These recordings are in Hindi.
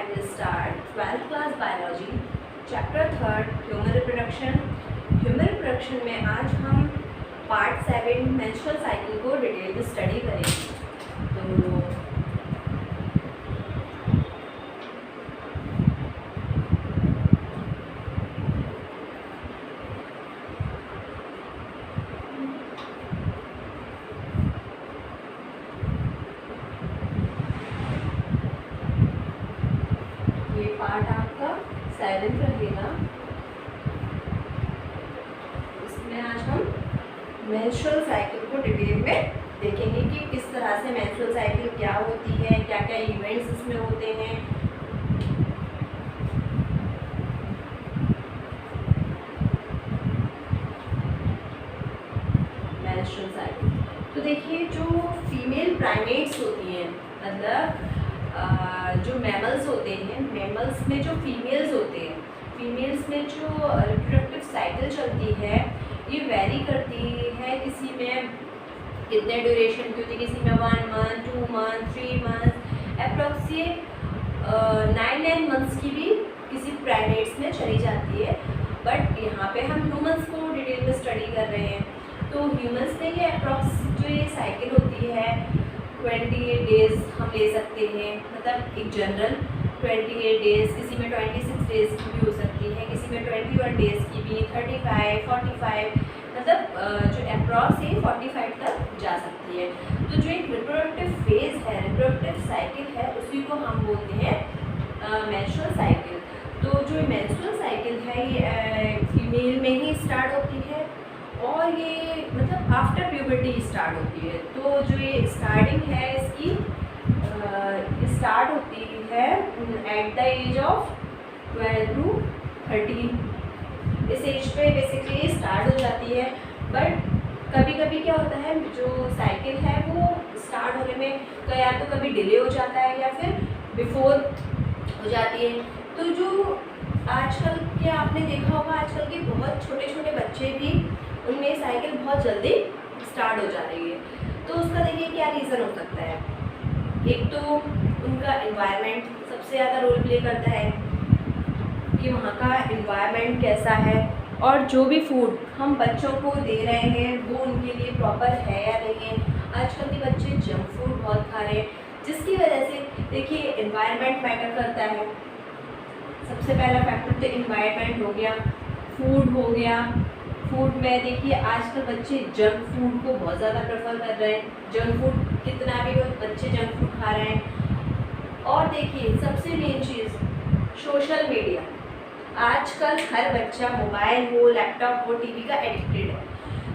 I will start 12th class biology chapter 3rd human reproduction। Human reproduction में आज हम पार्ट 7 मेंस्ट्रुअल साइकिल को डिटेल में स्टडी करेंगे। तो ये पार्ट आपका 7 रहेगा। इसमें आज हम मेंस्ट्रुअल साइकिल को डिटेल में देखेंगे कि किस तरह से मेंस्ट्रुअल साइकिल क्या होती है, क्या क्या इवेंट्स इसमें होते हैं। मेंस्ट्रुअल साइकिल तो देखिए, जो फीमेल प्राइमेट्स होती हैं, मतलब जो मैमल्स होते हैं, मैमल्स में जो फीमेल्स होते हैं, फीमेल्स में जो रिप्रोडक्टिव साइकिल चलती है ये वेरी करती है। किसी में कितने ड्यूरेशन की होती है, किसी में 1 मंथ, 2 मंथ, 3 मंथ, अप्रॉक्स ये 9 मंथ्स की भी किसी प्राइमेट्स में चली जाती है। बट यहाँ पे हम ह्यूमंस को डिटेल में स्टडी कर रहे हैं। तो ह्यूमंस में ये अप्रॉक्स जो ये साइकिल होती है 28 डेज़ हम ले सकते हैं, मतलब एक जनरल 28 डेज़, किसी में 26 डेज़ की भी हो सकती है, किसी में 21 डेज़ की भी, 35, 45, मतलब जो अप्रॉक्स है 45 तक जा सकती है। तो जो एक रिप्रोडक्टिव फेज़ है, रिप्रोडक्टिव साइकिल है, उसी को हम बोलते हैं मेंस्ट्रुअल साइकिल। तो जो मेंस्ट्रुअल साइकिल है ये फीमेल में ही स्टार्ट होती है और ये मतलब आफ्टर प्यूबर्टी स्टार्ट होती है। तो जो ये स्टार्टिंग है इसकी स्टार्ट होती है at the age of 12 to 13। इस एज पे बेसिकली स्टार्ट हो जाती है। बट कभी कभी क्या होता है, जो साइकिल है वो स्टार्ट होने में या तो कभी डिले हो जाता है या फिर बिफोर हो जाती है। तो जो आजकल के आपने देखा होगा, आजकल के बहुत छोटे छोटे बच्चे भी, उनमें साइकिल बहुत जल्दी स्टार्ट हो जा रही है। तो उसका देखिए क्या रीज़न हो सकता है। एक तो उनका एनवायरनमेंट सबसे ज़्यादा रोल प्ले करता है कि वहाँ का एनवायरनमेंट कैसा है, और जो भी फूड हम बच्चों को दे रहे हैं वो उनके लिए प्रॉपर है या नहीं है। आजकल के बच्चे जंक फूड बहुत खा रहे हैं, जिसकी वजह से देखिए एनवायरनमेंट मैटर करता है। सबसे पहला फैक्टर तो एनवायरनमेंट हो गया, फूड हो गया। फूड में देखिए आजकल बच्चे जंक फूड को बहुत ज़्यादा प्रेफर कर रहे हैं। जंक फूड कितना भी हो, बच्चे जंक फूड खा रहे हैं। और देखिए सबसे मेन चीज़ सोशल मीडिया। आजकल हर बच्चा मोबाइल हो, लैपटॉप हो, टीवी का एडिक्टेड है।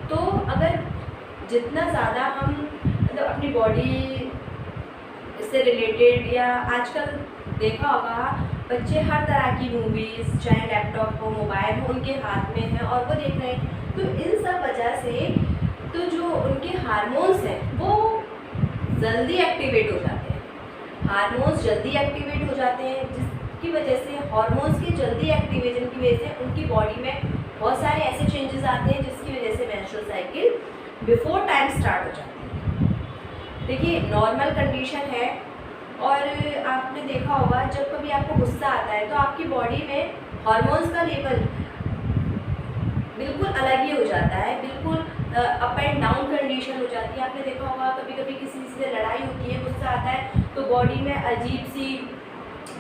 तो अगर जितना ज़्यादा हम मतलब अपनी बॉडी से रिलेटेड, या आजकल देखा होगा बच्चे हर तरह की मूवीज़, चाहे लैपटॉप हो, मोबाइल हो, उनके हाथ में है और वो देख रहे हैं। तो इन सब वजह से तो जो उनके हार्मोन्स हैं वो जल्दी एक्टिवेट हो जाते हैं। हार्मोन्स जल्दी एक्टिवेट हो जाते हैं, जिसकी वजह से हार्मोन्स के जल्दी एक्टिवेशन की वजह से उनकी बॉडी में बहुत सारे ऐसे चेंजेस आते हैं जिसकी वजह से menstrual cycle before time start हो जाती है। देखिए नॉर्मल कंडीशन है, और आपने देखा होगा जब कभी आपको गुस्सा आता है तो आपकी बॉडी में हार्मोन्स का लेवल बिल्कुल अलग ही हो जाता है, बिल्कुल अप एंड डाउन कंडीशन हो जाती है। आपने देखा होगा कभी कभी किसी से लड़ाई होती है, गुस्सा आता है तो बॉडी में अजीब सी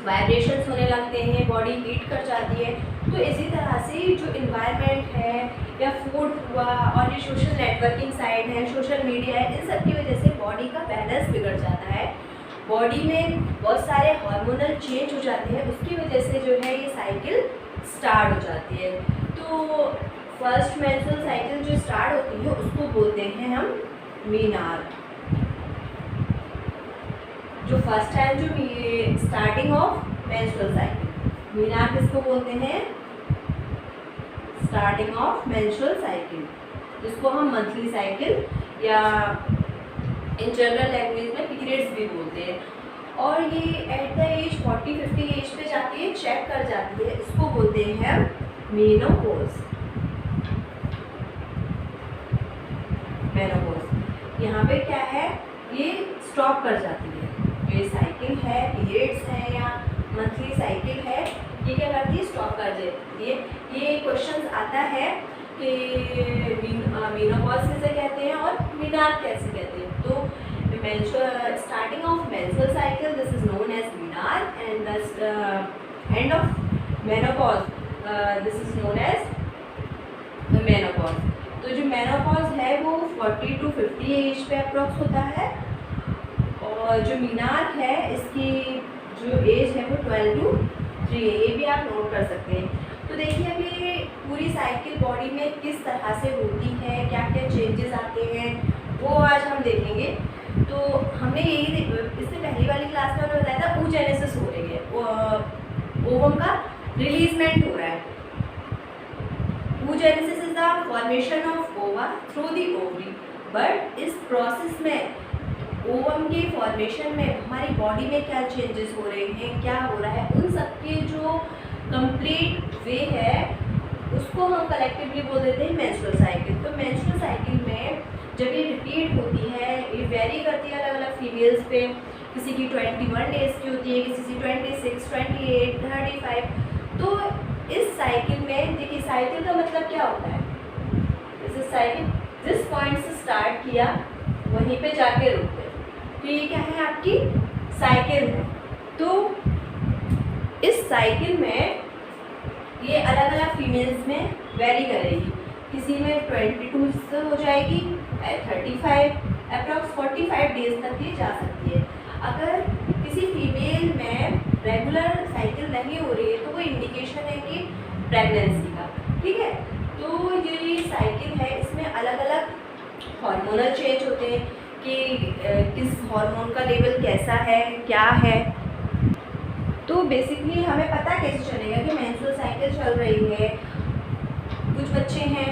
वाइब्रेशंस होने लगते हैं, बॉडी हीट कर जाती है। तो इसी तरह से जो इन्वायरमेंट है या फूड हुआ और ये सोशल नेटवर्किंग साइट है, सोशल मीडिया है, इन सब की वजह से बॉडी का बैलेंस बिगड़ जाता है। बॉडी में बहुत सारे हार्मोनल चेंज हो जाते हैं, उसकी वजह से जो है ये साइकिल स्टार्ट हो जाती है। तो फर्स्ट मेंस्ट्रुअल साइकिल जो स्टार्ट होती है उसको बोलते हैं हम मीनार। जो फर्स्ट टाइम जो स्टार्टिंग ऑफ मेंस्ट्रुअल साइकिल, मीनार किसको बोलते हैं? स्टार्टिंग ऑफ मेंस्ट्रुअल साइकिल, जिसको हम मंथली साइकिल या इन जनरल लैंग्वेज में पीरियड्स भी बोलते हैं। और ये एट द एज 40-50 एज पे जाती है, चेक कर जाती है, इसको बोलते हैं मेनोपॉज। मेनोपॉज यहाँ पे क्या है, ये स्टॉप कर जाती है। ये साइकिल है, पीरियड्स हैं या मंथली साइकिल है ये क्या करती है, स्टॉप कर देती है। ये क्वेश्चन आता है कि मेनोपॉज किसे कहते हैं और मीनार कैसे कहते हैं। तो starting of menstrual cycle this is known as menarche and the end of menopause this is known as menopause. तो जो मेनोपॉज है वो 40 to 50 एज पे अप्रॉक्स होता है और जो मीनार है इसकी जो एज है वो 12 to 3 है। ये भी आप नोट कर सकते हैं। तो देखिए अभी पूरी साइकिल बॉडी में किस तरह से होती है, क्या क्या चेंजेस आते हैं वो आज हम देखेंगे। तो हमने यही इससे पहली वाली क्लास में हमने बताया था oogenesis हो रही है, ओवम का रिलीजमेंट हो रहा है। oogenesis is the formation of ova through the ovary. But इस प्रोसेस में ओवम के फॉर्मेशन में हमारी बॉडी में क्या चेंजेस हो रहे हैं, क्या हो रहा है, उन सब के जो कंप्लीट वे है उसको हम कलेक्टिवली बोल देते हैं मेंस्ट्रुअल साइकिल। तो मेंस्ट्रुअल साइकिल में जब ये रिपीट होती है, ये वेरी करती है अलग अलग फीमेल्स पे। किसी की 21 डेज की होती है, किसी की 26, 28, 35। तो इस साइकिल में देखिए साइकिल का मतलब क्या होता है, इस साइकिल जिस पॉइंट से स्टार्ट किया वहीं पे जाके रुकते हैं। तो ये क्या है, आपकी साइकिल है। तो इस साइकिल में ये अलग अलग फीमेल्स में वेरी करेगी। किसी में 22 से हो जाएगी, 35, अप्रॉक्स 45 डेज तक ये जा सकती है। अगर किसी फीमेल में रेगुलर साइकिल नहीं हो रही है तो वो इंडिकेशन है कि प्रेगनेंसी का, ठीक है। तो ये साइकिल है, इसमें अलग अलग हार्मोनल चेंज होते हैं कि किस हार्मोन का लेवल कैसा है, क्या है। तो बेसिकली हमें पता कैसे चलेगा कि मेंस्ट्रुअल साइकिल चल रही है। कुछ बच्चे हैं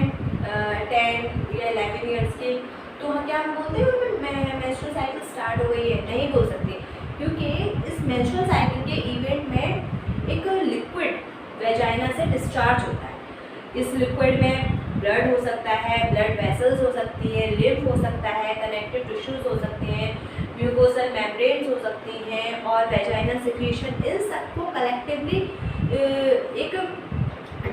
10 या 11 ईयर्स के, तो हम क्या बोलते हैं मेंस्ट्रुअल साइकिल स्टार्ट हो गई है, नहीं बोल सकते, क्योंकि इस मेंस्ट्रुअल साइकिल के इवेंट में एक लिक्विड वेजाइना से डिस्चार्ज होता है। इस लिक्विड में ब्लड हो सकता है, ब्लड वेसल्स हो सकती है, लिम्फ हो सकता है, कनेक्टिव टिश्यूज हो सकते हैं, म्यूकोसल मेम्ब्रेन्स हो सकती हैं और वेजाइनल सिक्रीशन। इन सबको कलेक्टिवली एक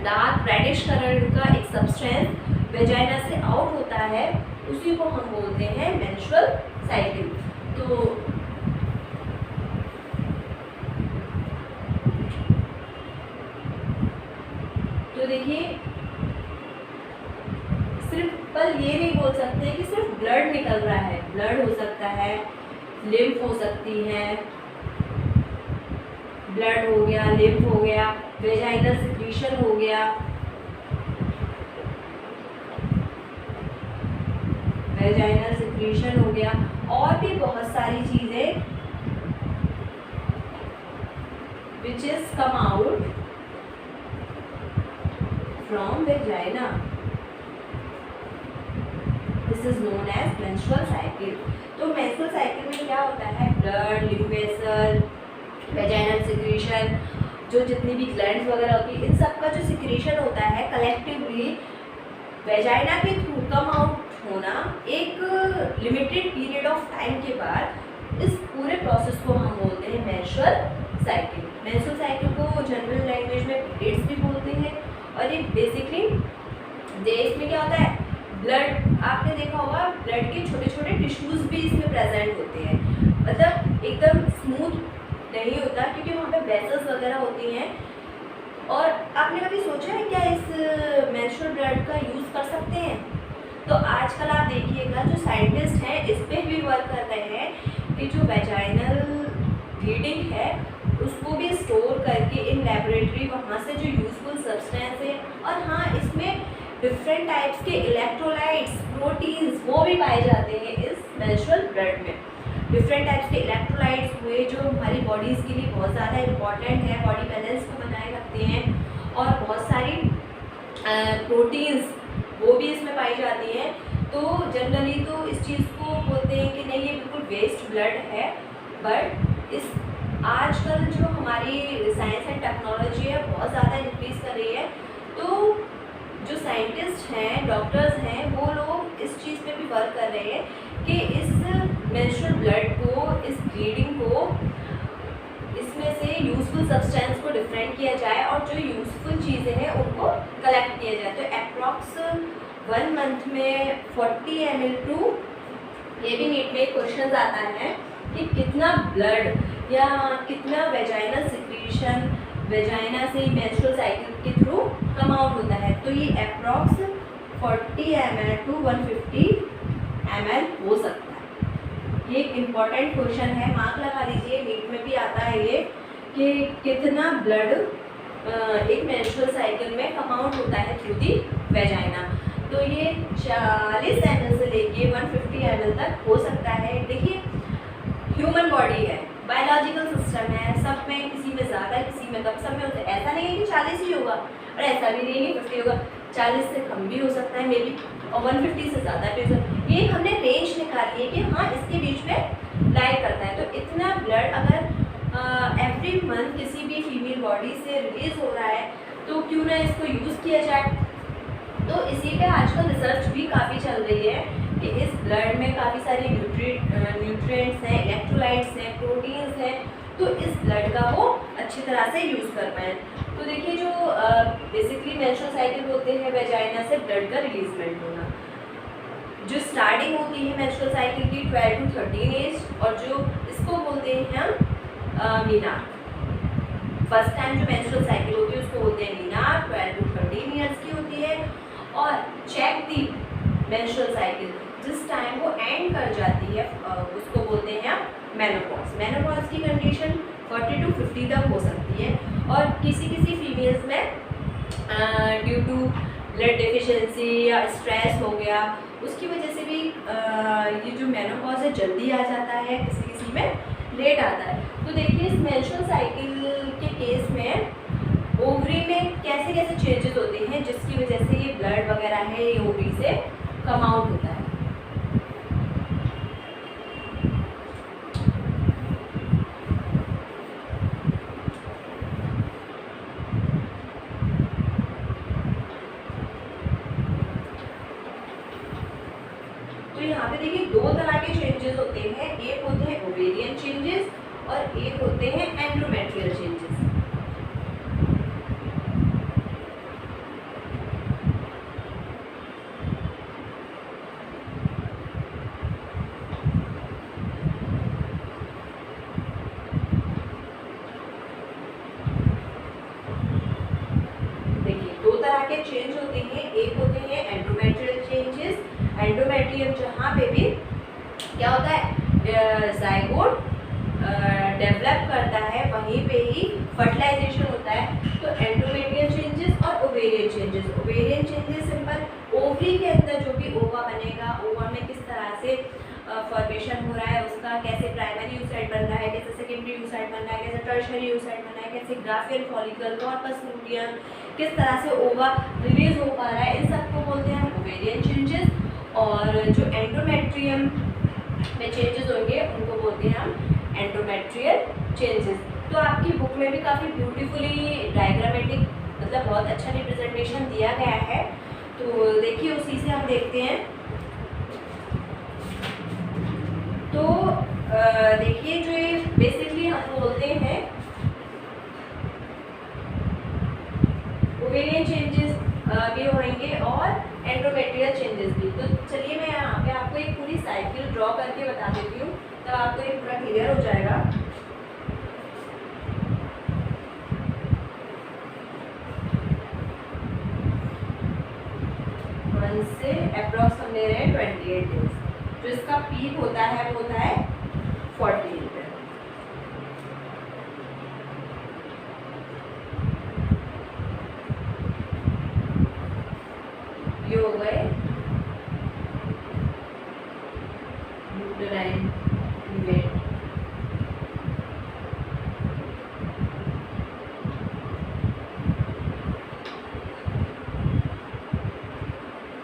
डार्क रेडिश कलर का एक सब्सटेंस वेजाइना से आउट होता है, उसी को हम बोलते हैं मेंस्ट्रुअल साइकिल। तो देखिए सिर्फ पल ये नहीं बोल सकते कि सिर्फ ब्लड निकल रहा है, ब्लड हो सकता है, लिम्फ हो सकती है, ब्लड हो गया, लिम्फ हो गया, वेजाइनल सिक्रीशन हो गया, वेजाइनल सिक्रीशन हो गया, और भी बहुत सारी चीजें which is come out from vagina. This is known as menstrual cycle. तो menstrual cycle में क्या होता है, blood, lymph vessel, vaginal secretion, जो जितनी भी ग्लैंड्स वगैरह होती है, इन सब का जो सिक्रीशन होता है कलेक्टिवली वेजाइना के थ्रू कम आउट होना एक लिमिटेड पीरियड ऑफ टाइम के बाद, इस पूरे प्रोसेस को हम बोलते हैं मेंस्ट्रुअल साइकिल। मेंस्ट्रुअल साइकिल को जनरल लैंग्वेज में पीरियड्स भी बोलते हैं। और ये बेसिकली इसमें क्या होता है, ब्लड, आपने देखा होगा ब्लड के छोटे छोटे टिश्यूज भी इसमें प्रेजेंट होते हैं। मतलब एकदम स्मूथ नहीं होता क्योंकि वहाँ पे वेसल्स वगैरह होती हैं। और आपने कभी सोचा है क्या इस मेंस्ट्रुअल ब्लड का यूज़ कर सकते हैं? तो आजकल आप देखिएगा जो साइंटिस्ट हैं इस पे भी वर्क कर रहे हैं कि जो वेजाइनल ब्लीडिंग है उसको भी स्टोर करके इन लेबोरेटरी वहाँ से जो यूजफुल सब्सटेंस है, और हाँ इसमें डिफरेंट टाइप्स के इलेक्ट्रोलाइट्स, प्रोटीन्स वो भी पाए जाते हैं इस मेंस्ट्रुअल ब्लड में। डिफरेंट टाइप्स के इलेक्ट्रोलाइट्स हुए जो हमारी बॉडीज़ के लिए बहुत ज़्यादा इम्पॉर्टेंट है, बॉडी बैलेंस को बनाए रखते हैं। और बहुत सारी प्रोटीन्स वो भी इसमें पाई जाती हैं। तो जनरली तो इस चीज़ को बोलते हैं कि नहीं ये बिल्कुल वेस्ट ब्लड है। बट इस आजकल जो हमारी साइंस एंड टेक्नोलॉजी है बहुत ज़्यादा इंक्रीज़ कर रही है। तो जो साइंटिस्ट हैं, डॉक्टर्स हैं, वो लोग इस चीज़ पे भी वर्क कर रहे हैं कि इस मेंस्ट्रुअल ब्लड को, इस ब्लीडिंग को इसमें से यूजफुल सब्सटेंस को डिफरेंट किया जाए और जो यूजफुल चीज़ें हैं उनको कलेक्ट किया जाए। तो अप्रॉक्स 1 मंथ में 40 ml टू, ये भी नीट में क्वेश्चन आता है कि कितना ब्लड या कितना वेजाइनल सिक्रीशन वेजाइना से मेंस्ट्रुअल साइकिल के थ्रू कम आउट होता है। तो ये अप्रॉक्स 40 ml टू 150 ml हो सकता है। ये एक इम्पॉर्टेंट क्वेश्चन है, मार्क लगा लीजिए, नीट में भी आता है ये कि कितना ब्लड एक मेंस्ट्रुअल साइकिल में कम आउट होता है थ्रू दी वेजाइना। तो ये 40 ml से लेके 150 ml तक हो सकता है। देखिए ह्यूमन बॉडी है, बायोलॉजिकल सिस्टम है, सब में किसी में ज़्यादा किसी में कम, सब में होता है। ऐसा नहीं है कि 40 ही होगा और ऐसा भी नहीं है कि 50 होगा, 40 से कम भी हो सकता है मे बी, और 150 से ज़्यादा भी हो सकता है। ये हमने रेंज निकाली है कि हाँ इसके बीच में लाई करता है। तो इतना ब्लड अगर एवरी मंथ किसी भी फीमेल बॉडी से रिलीज हो रहा है तो क्यों ना इसको यूज़ किया जाए। तो इसी पे आजकल रिसर्च भी काफ़ी चल रही है कि इस ब्लड में काफ़ी सारे न्यूट्रिएंट्स हैं, इलेक्ट्रोलाइट्स हैं, प्रोटीन्स हैं, तो इस ब्लड का वो अच्छी तरह से यूज़ कर पाएँ। तो देखिए जो बेसिकली मेंस्ट्रुअल साइकिल बोलते हैं वेजाइना से ब्लड का रिलीजमेंट होना, जो स्टार्टिंग होती है मेंस्ट्रुअल साइकिल की 12 टू 13 एज, और जो इसको बोलते हैं हम मीना। फर्स्ट टाइम जो मेंस्ट्रुअल साइकिल होती है उसको बोलते हैं मीना, 12 टू 13 ईयर्स की होती है। और चेक दी मेंस्ट्रुअल साइकिल जिस टाइम वो एंड कर जाती है उसको बोलते हैं मेनोपॉज। मेनोपॉज की कंडीशन 40 टू 50 तक हो सकती है, और किसी किसी फीमेल्स में ड्यू टू ब्लड डेफिशिएंसी या स्ट्रेस हो गया उसकी वजह से भी ये जो मेनोपॉज है जल्दी आ जाता है, किसी किसी में लेट आता है। तो देखिए इस मेंस्ट्रुअल साइकिल के केस में ओवरी में कैसे कैसे चेंजेस होते हैं जिसकी वजह से ये ब्लड वगैरह है ये ओवरी से कम आउट होता है। तो यहाँ पे देखिए दो तरह के चेंजेस होते हैं, एक होते हैं ओवेरियन चेंजेस और एक होते हैं एंडोमेट्रियल चेंजेस। के चेंज होते हैं, एक होते हैं एंडोमेट्रियल चेंजेस। एंडोमेट्रियम जहाँ पे भी क्या होता है जाइगोट डेवलप करता है वहीं पे ही फर्टिलाइजेशन होता है। तो एंडोमेट्रियल चेंजेस और ovarian changes. Ovarian changes simple ovary के अंदर जो भी ओवा बनेगा, ओवा में किस तरह से फॉर्मेशन हो रहा है उसका, कैसे प्राइमरी यूसाइट बन रहा है, कैसे सेकेंडरी यूसाइट बन रहा है, कैसे टर्शियरी यूसाइट बन रहा है, कैसे ग्राफियन फॉलिकल, कॉर्पस लूटियम, किस तरह से ओवा रिलीज हो पा रहा है, इन सबको बोलते हैं ओवेरियन चेंजेस। और जो एंडोमेट्रियम में चेंजेस होंगे उनको बोलते हैं हम एंडोमेट्रियल चेंजेस। तो आपकी बुक में भी काफ़ी ब्यूटीफुली डायग्रामेटिक मतलब बहुत अच्छा रिप्रेजेंटेशन दिया गया है। तो देखिए उसी से हम देखते हैं। तो देखिए जो ये बेसिकली हम बोलते हैं ओवेरियन चेंजेस भी होंगे और एंडोमेट्रियल चेंजेस भी। तो चलिए मैं यहाँ पे आपको एक पूरी साइकिल ड्रॉ करके बता देती हूँ, तब आपको ये पूरा क्लियर हो जाएगा। वन से अप्रॉक्स हम ले रहे हैं 28 डेज। जो इसका पीक होता है वो होता है 40 लीटर। ये हो गए यूटेराइन वेट।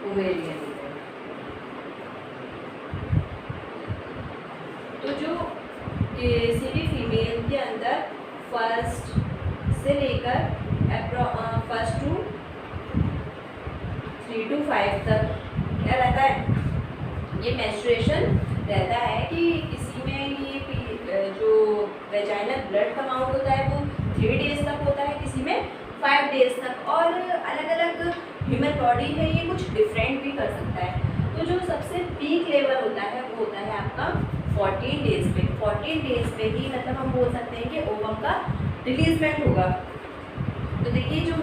ओवेरियन। तो जो किसी भी फीमेल के अंदर फर्स्ट से लेकर फर्स्ट टू 3 to 5 तक क्या रहता है, ये मेंस्ट्रुएशन रहता है कि किसी में ये जो वेजाइनल ब्लड का अमाउंट होता है वो 3 डेज तक होता है, किसी में 5 डेज तक, और अलग अलग ह्यूमन बॉडी है ये कुछ डिफरेंट भी कर सकता है। तो जो सबसे पीक लेवल होता है वो होता है आपका 14 डेज पे। 14 डेज पे ही मतलब हम बोल सकते हैं कि ओवम का रिलीजमेंट होगा। तो देखिए जो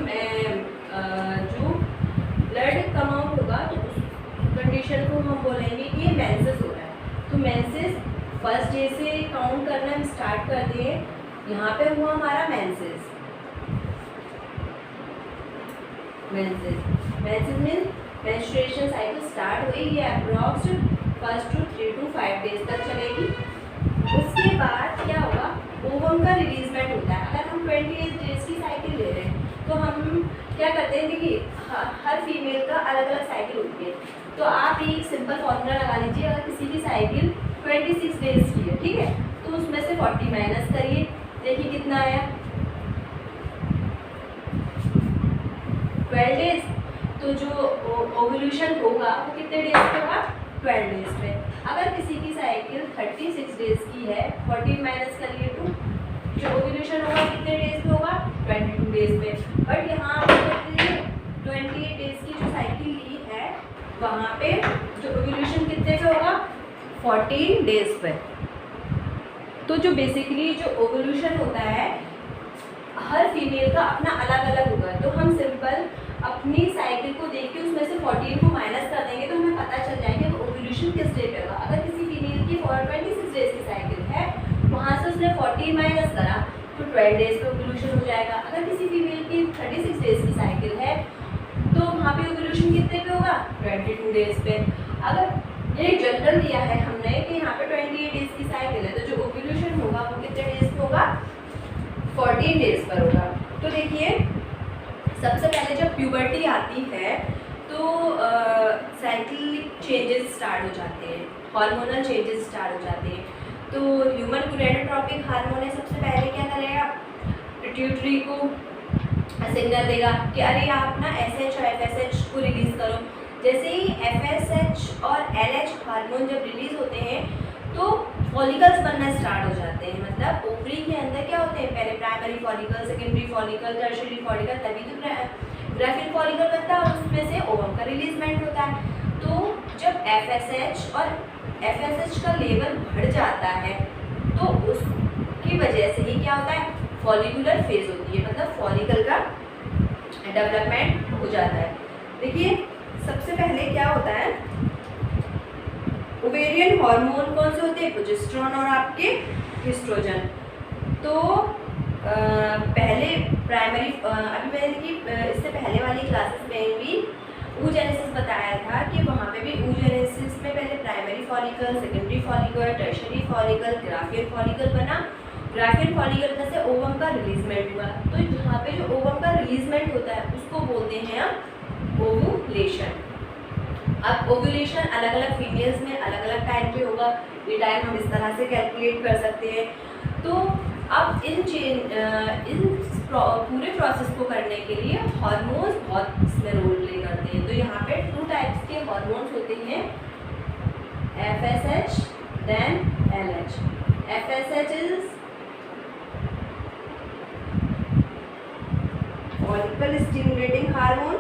ब्लड का अमाउंट होगा तो उस कंडीशन को हम बोलेंगे कि ये मेंसेस हो रहा है। तो मेंसेस फर्स्ट डे से काउंट करना हम स्टार्ट करते हैं। यहाँ पे हुआ हमारा menses means menstruation cycle start हुई, ये approx first two 3 to 5 days तक चलेगी। उसके बाद क्या होगा, ओवम का रिलीजमेंट होता है। अगर हम 28 डेज की साइकिल ले रहे हैं तो हम क्या करते हैं, देखिए हर फीमेल का अलग अलग साइकिल होती है। तो आप एक सिंपल फॉर्मूला लगा लीजिए, अगर किसी की साइकिल 26 डेज की है, ठीक है, तो उसमें से 40 माइनस करिए, देखिए कितना आया 12 डेज। तो जो ओव्यूलेशन होगा वो कितने डेज पे होगा, 12 डेज पे। अगर किसी की साइकिल 36 डेज की है, 14 माइनस करिए तो जो ओव्यूलेशन होगा कितने डेज पे होगा, 22 डेज पे। बट यहाँ 28 डेज की जो साइकिल ली है वहाँ पे जो ओव्यूलेशन कितने पे होगा, 14 डेज पे। तो जो बेसिकली जो ओव्यूलेशन होता है हर फीमेल का अपना अलग अलग होगा। तो हम सिंपल अपनी साइकिल को देख के उसमें से 14 को माइनस कर देंगे तो हमें पता चल जाएगा कि ओव्यूलेशन किस डे पे होगा। अगर किसी फीमेल की 26 डेज की साइकिल है, वहाँ से उसने 14 माइनस करा तो 12 डेज पे ओव्यूलेशन हो जाएगा। अगर किसी फीमेल की 36 डेज की साइकिल है तो वहाँ पे ओव्यूलेशन कितने पे होगा, 22 डेज पे। अगर ये जनरल दिया है हमने कि यहाँ पे 28 डेज की साइकिल है, तो जो ओव्यूलेशन होगा वो कितने डेज पे होगा, 14 डेज पर होगा। तो देखिए सबसे पहले जब प्यूबर्टी आती है तो साइक्लिक चेंजेस स्टार्ट हो जाते हैं, हार्मोनल चेंजेस स्टार्ट हो जाते हैं। तो ह्यूमन गोनेडोट्रोपिक हार्मोन है, सबसे पहले क्या करेगा, पिट्यूटरी को सिग्नल देगा कि अरे आप ना FSH और FSH को रिलीज करो। जैसे ही FSH और LH हार्मोन जब रिलीज होते हैं तो फॉलिकल्स बनना स्टार्ट हो जाते हैं। मतलब ओवरी के अंदर क्या होते हैं, पहले primary follicle, secondary follicle, tertiary follicle, तभी तो ग्राफिन फॉलिकल बनता है और उसमें से ओवम का रिलीजमेंट होता है। तो जब FSH और FSH का लेवल बढ़ जाता है तो उसकी वजह से ही क्या होता है, फॉलिकुलर फेज होती है, मतलब फॉलिकल का डेवलपमेंट हो जाता है। देखिए सबसे पहले क्या होता है, ओवेरियन हार्मोन कौन से होते हैं, प्रोजेस्टेरोन और आपके एस्ट्रोजन। तो पहले प्राइमरी अभी मैंने कि इससे पहले वाली क्लासेस में भी oogenesis बताया था कि वहाँ पे भी oogenesis में पहले primary follicle, secondary follicle, tertiary follicle, Graafian follicle बना। ग्राफियन फॉलिकल में से ओवम का रिलीजमेंट हुआ। तो यहाँ पे जो ओवम का रिलीजमेंट होता है उसको बोलते हैं हम ओवुलेशन। अब ओव्यूलेशन अलग अलग फीमेल्स में अलग अलग टाइम पे होगा, ये टाइम हम इस तरह से कैलकुलेट कर सकते हैं। तो अब इन पूरे प्रोसेस को करने के लिए हार्मोन्स बहुत इसमें रोल प्ले करते हैं। तो यहाँ पे 2 टाइप्स के हार्मोन्स होते हैं, FSH then LH। FSH is follicle stimulating hormone,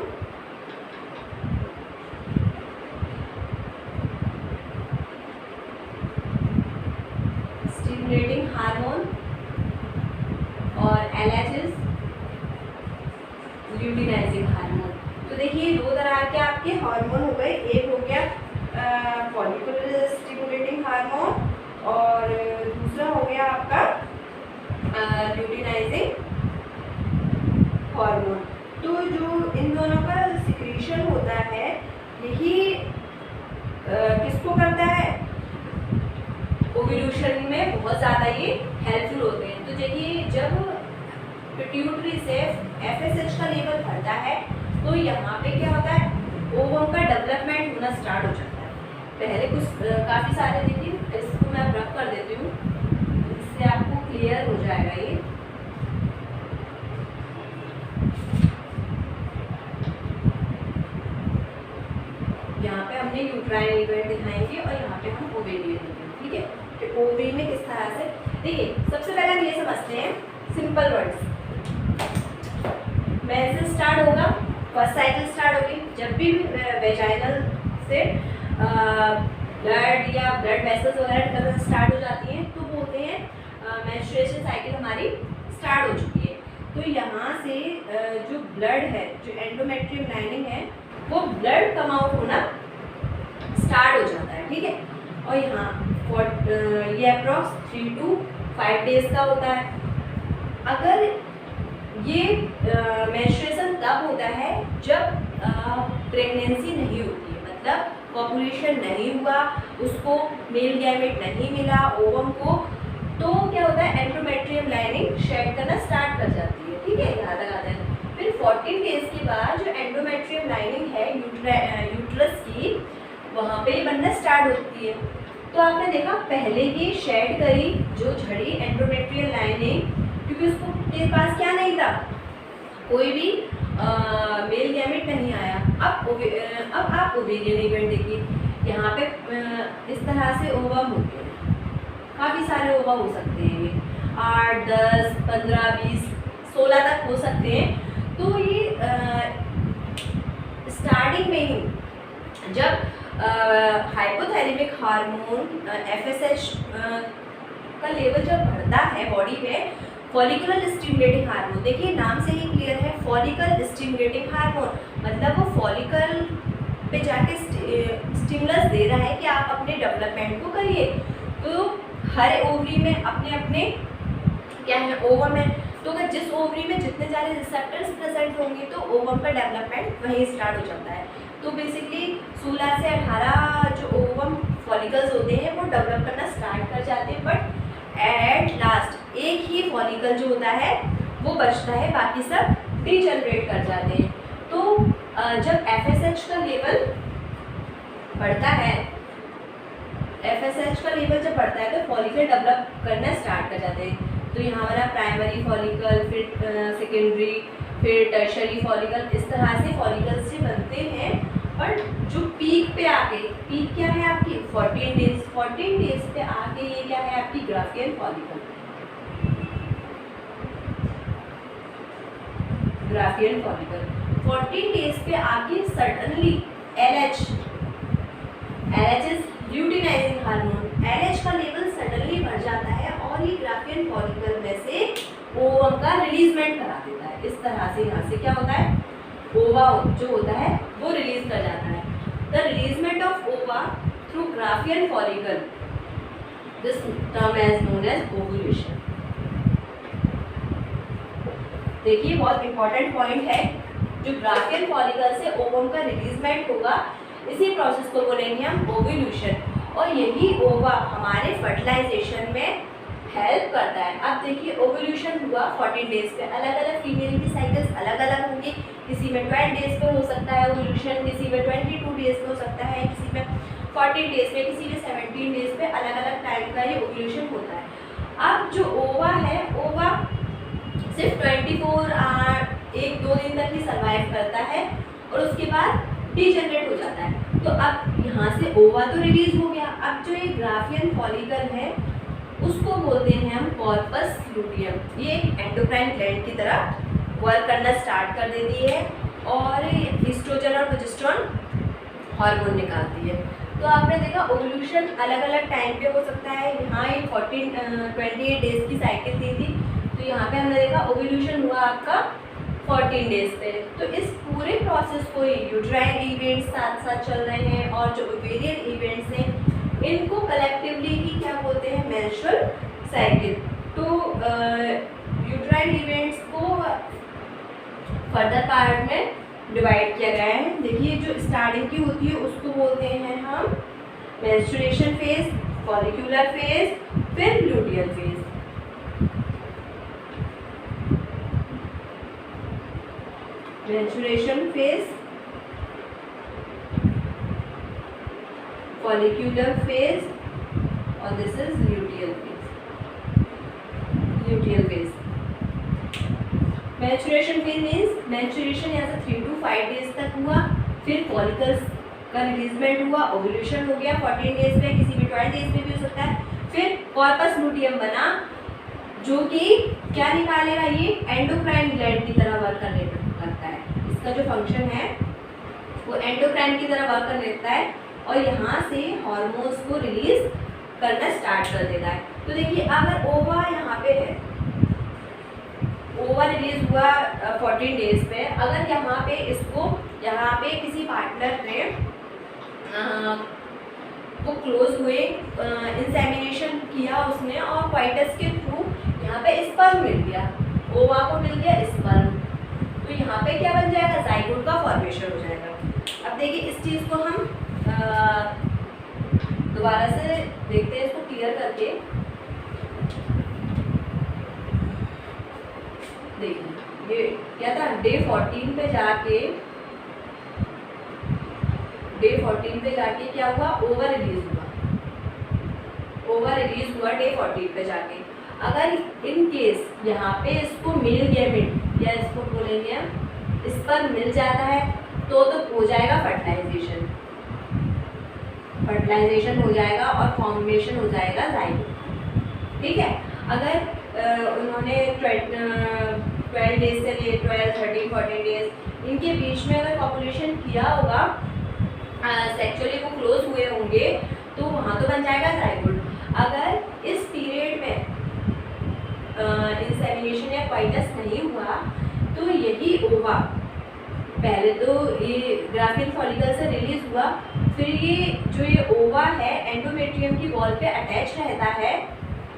stimulating hormone, और LH इज ल्यूटिनाइजिंग हार्मोन। तो देखिए 2 तरह के आपके हार्मोन हो गए, एक हो गया फॉलिकुलर स्टिमुलेटिंग हार्मोन और दूसरा हो गया आपका ल्यूटिनाइजिंग हार्मोन। तो जो इन दोनों का सिक्रीशन होता है यही किसको करता है, ओव्यूलेशन में बहुत ज़्यादा ये हेल्पफुल होते हैं। तो देखिए जब पिट्यूटरी से FSH का लेवल बढ़ता है तो यहाँ पे क्या होता है, ओवम का डेवलपमेंट होना स्टार्ट हो जाता है। पहले कुछ काफ़ी सारे देखिए, इसको मैं रब कर देती हूँ, इससे आपको क्लियर हो जाएगा ये। यहाँ पे हमने यूट्राइन इवेंट दिखाएंगे और यहाँ पे हम ओवेरियन देखेंगे। ठीक है, कि ओवरी में किस तरह से। देखिए सबसे पहले हम ये समझते हैं सिंपल वर्ड्स। मेंसेस स्टार्ट होगा, फर्स्ट साइकिल स्टार्ट होगी। जब भी वेजाइनल से ब्लड या ब्लड वेसल्स वगैरह निकलना स्टार्ट हो जाती हैं तो बोलते हैं मेंस्ट्रुएशन साइकिल हमारी स्टार्ट हो चुकी है। तो यहाँ से जो ब्लड है, जो एंडोमेट्रियम लाइनिंग है, वो ब्लड कम आउट होना स्टार्ट हो जाता है, ठीक है। और यहाँ ये अप्रॉक्स 3 to 5 डेज का होता है। अगर ये मेंस्ट्रुएशन तब होता है जब प्रेगनेंसी नहीं होती है, मतलब पॉपुलेशन नहीं हुआ, उसको मेल गैमेट नहीं मिला ओवम को, तो क्या होता है एंडोमेट्रियम लाइनिंग शेड करना स्टार्ट कर जाती है, ठीक है, यहाँ तक आता है। फिर 14 डेज के बाद जो एंडोमेट्रियम लाइनिंग है यूट्रस की, वहाँ पे बनना स्टार्ट होती है। तो आपने देखा पहले ही शेड करी जो झड़ी एंडोमेट्रियल लाइनिंग, क्योंकि उसको के पास क्या नहीं था, कोई भी मेल गैमेट नहीं आया। अब आप ओवेरियन इवेंट देखिए, यहाँ पे इस तरह से ओवम होते हैं, काफ़ी सारे ओवा हो सकते हैं, ये 8, 10, 15, 20, 16 तक हो सकते हैं। तो ये स्टार्टिंग में ही जब हाइपोथैलेमिक हार्मोन FSH का लेवल जब बढ़ता है बॉडी में, फॉलिकुलर स्टिमुलेटिंग हार्मोन, देखिए नाम से ही क्लियर है, फॉलिकल स्टिमुलेटिंग हार्मोन, मतलब वो फॉलिकल पे जाके स्टिमुलस दे रहा है कि आप अपने डेवलपमेंट को करिए। तो हर ओवरी में अपने अपने क्या है, ओवम है, तो अगर जिस ओवरी में जितने सारे रिसेप्टर्स प्रेजेंट होंगे तो ओवम का डेवलपमेंट वहीं स्टार्ट हो जाता है। तो बेसिकली 16 से 18 जो ओवम फॉलिकल्स होते हैं वो डेवलप करना स्टार्ट कर जाते हैं, बट एट लास्ट एक ही फॉलिकल जो होता है वो बचता है, बाकी सब डीजनरेट कर जाते हैं। तो जब FSH का लेवल बढ़ता है, FSH का लेवल जब बढ़ता है तो फॉलिकल डेवलप करना स्टार्ट कर जाते हैं। तो यहाँ हमारा प्राइमरी फॉलिकल, फिर सेकेंडरी, फिर टर्शरी फॉलिकल, इस तरह से फॉलिकल्स से बनते हैं। और जो पीक पे आके, पीक क्या है आपकी 14 डेज, 14 डेज पे आके ये क्या है आपकी Graafian follicle, Graafian follicle 14 days पे आके suddenly LH is luteinising hormone, LH का लेवल सडनली बढ़ जाता है और ये ग्राफियन फॉलिकल में से ओवम का रिलीजमेंट करा देता है। इस तरह से यहाँ से क्या होता है, ओवा जो होता है वो रिलीज कर जाता है। The releasement of ova through Graafian follicle, this term is known as ovulation. देखिए बहुत इंपॉर्टेंट पॉइंट है, जो ग्राफियन फॉलिकल से ओवम का रिलीजमेंट होगा, इसी प्रोसेस को बोलेंगे हम ओव्यूलेशन। और यही ओवा हमारे फर्टिलाइजेशन में हेल्प करता है। अब देखिए ओव्यूलेशन हुआ 14 डेज पे, अलग अलग फीमेल की साइकिल्स अलग अलग होंगी, किसी में 12 डेज पे हो सकता है ओव्यूलेशन, किसी में 22 डेज पे हो सकता है, किसी में 14 डेज पे, किसी में 17 डेज पे, अलग अलग टाइम का ये ओव्यूलेशन होता है। अब जो ओवा है, ओवा सिर्फ 24 आवर 1-2 दिन तक ही सर्वाइव करता है और उसके बाद डीजनरेट हो जाता है। तो अब यहाँ से ओवा तो रिलीज हो गया, अब जो ये ग्राफियन फॉलिकल है उसको बोलते हैं हम कॉर्पस ल्यूटियम। ये एंडोक्राइन ग्लैंड की तरह वर्क करना स्टार्ट कर देती है और ईस्ट्रोजन और प्रोजेस्टेरोन हार्मोन निकालती है। तो आपने देखा ओव्यूलेशन अलग अलग टाइम पे हो सकता है। यहाँ ये 28 डेज की साइकिल थी, तो यहाँ पे हमने देखा ओव्यूलेशन हुआ आपका 14 डेज पे। तो इस पूरे प्रोसेस को यूट्राइन इवेंट्स साथ साथ चल रहे हैं और जो ओवेरियन इवेंट्स हैं इनको कलेक्टिवली ही क्या बोलते हैं, मेंस्ट्रुअल साइकिल। तो यूट्राइन इवेंट्स को फर्दर पार्ट में डिवाइड किया गया है। देखिए जो स्टार्टिंग की होती है उसको बोलते हैं हम मेंस्ट्रुएशन फेज, फॉलिकुलर फेज, फिर luteal phase. Menstruation phase, follicular phase और this is luteal phase. Luteal phase. Maturation phase means maturation यहाँ से 3 to 5 days तक हुआ, फिर follicles का रिलीजमेंट हुआ, ओव्यूलेशन हो गया 14 डेज पे, किसी भी 12 डेज पे भी हो सकता है, कॉर्पस लूटियम बना, जो कि क्या निकालेगा, ये एंडोक्राइन ग्लैंड की तरह वर्क करने लगता है। इसका जो फंक्शन है वो एंडोक्राइन की तरह वर्क करने लगता है और यहाँ से हार्मोन्स को रिलीज करना स्टार्ट कर देता है। तो देखिए अगर ओवा यहाँ पे है, ओवा रिलीज हुआ 14 डेज पे, अगर यहाँ पे इसको यहाँ पे किसी पार्टनर ने वो क्लोज हुए, इंसेमिनेशन किया उसने और क्वाइटस के थ्रू यहाँ पे स्पर्म मिल गया, ओवा को मिल गया स्पर्म, तो यहाँ पे क्या बन जाएगा, जाइगोट का फॉर्मेशन हो जाएगा। अब देखिए इस चीज़ को हम दोबारा से देखते हैं, इसको क्लियर करके देखिए। ये क्या था, डे 14 पे जाके क्या हुआ, ओवर रिलीज हुआ डे 14 पे जाके। अगर इन केस यहाँ पे इसको मेल गैमेट या इसको बोलेंगे स्पर्म मिल जाता है तो हो जाएगा फर्टिलाइजेशन हो जाएगा और फॉर्मेशन हो जाएगा जाइगोट। ठीक है, अगर उन्होंने 12 डेज से लिए 12, 13, 14 डेज इनके बीच में अगर पॉपुलेशन किया होगा, सेक्सुअली वो क्लोज हुए होंगे, तो वहाँ तो बन जाएगा जाइगोट। अगर इस पीरियड में इंसेमिनेशन या क्वाइटस नहीं हुआ तो यही ओवा पहले तो ये ग्राफिन फॉलिकल से रिलीज हुआ, फिर ये ओवा है एंडोमेट्रियम की वॉल पे अटैच रहता है,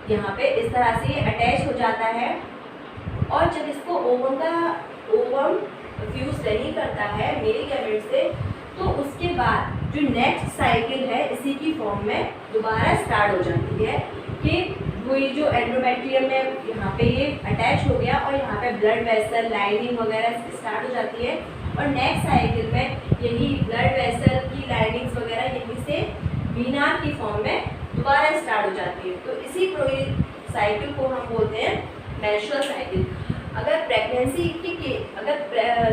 यहाँ पे इस तरह से ये अटैच हो जाता है और जब इसको ओवम फ्यूज नहीं करता है मेल गैमेट से, तो उसके बाद जो नेक्स्ट साइकिल है इसी की फॉर्म में दोबारा स्टार्ट हो जाती है कि वही जो एंडोमेट्रियम में यहाँ पे ये अटैच हो गया और यहाँ पे ब्लड वेसल लाइनिंग वगैरह स्टार्ट हो जाती है और नेक्स्ट साइकिल में यही ब्लड वेसल की लाइनिंग्स वगैरह यहीं से वीनार की फॉर्म में दोबारा स्टार्ट हो जाती है। तो इसी साइकिल को हम बोलते हैं मेंस्ट्रुअल साइकिल। अगर प्रेगनेंसी की अगर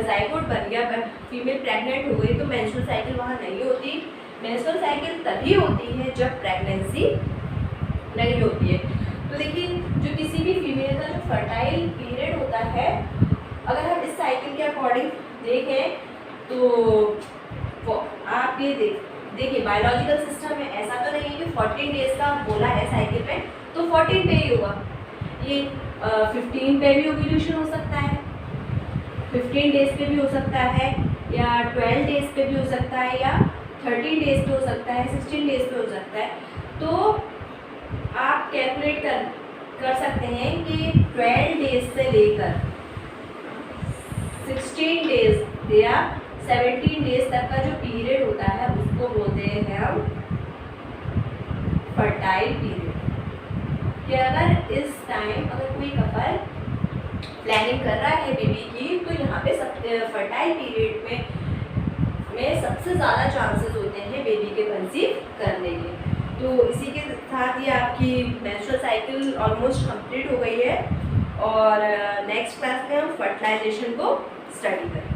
जाइगोट बन गया, फीमेल प्रेग्नेंट हो गई, तो मेंस्ट्रुअल साइकिल वहाँ नहीं होती। मेंस्ट्रुअल साइकिल तभी होती है जब प्रेगनेंसी नहीं होती है। तो देखिए जो किसी भी फीमेल का जो फर्टाइल पीरियड होता है, अगर हम इस साइकिल के अकॉर्डिंग देखें तो आप ये देखिए बायोलॉजिकल सिस्टम में ऐसा तो नहीं है कि 14 डेज का बोला है साइकिल में तो 14 पे ही होगा, ये 15 पे भी ओव्यूलेशन हो सकता है, 15 डेज पे भी हो सकता है, या 12 डेज पे भी हो सकता है, या 13 डेज पे हो सकता है, 16 डेज पे हो सकता है। तो आप कैलकुलेट कर सकते हैं कि 12 डेज से लेकर 16 डेज या 17 डेज तक का जो पीरियड होता है उसको बोलते हैं हम फर्टाइल पीरियड। कि अगर इस टाइम अगर कोई कपल प्लानिंग कर रहा है बेबी की, तो यहाँ पे फर्टाइल पीरियड में सबसे ज़्यादा चांसेस होते हैं बेबी के कंसीव करने के। तो इसी के साथ ही आपकी मेंस्ट्रुअल साइकिल ऑलमोस्ट कंप्लीट हो गई है और नेक्स्ट क्लास में हम फर्टिलाइजेशन को स्टडी करेंगे।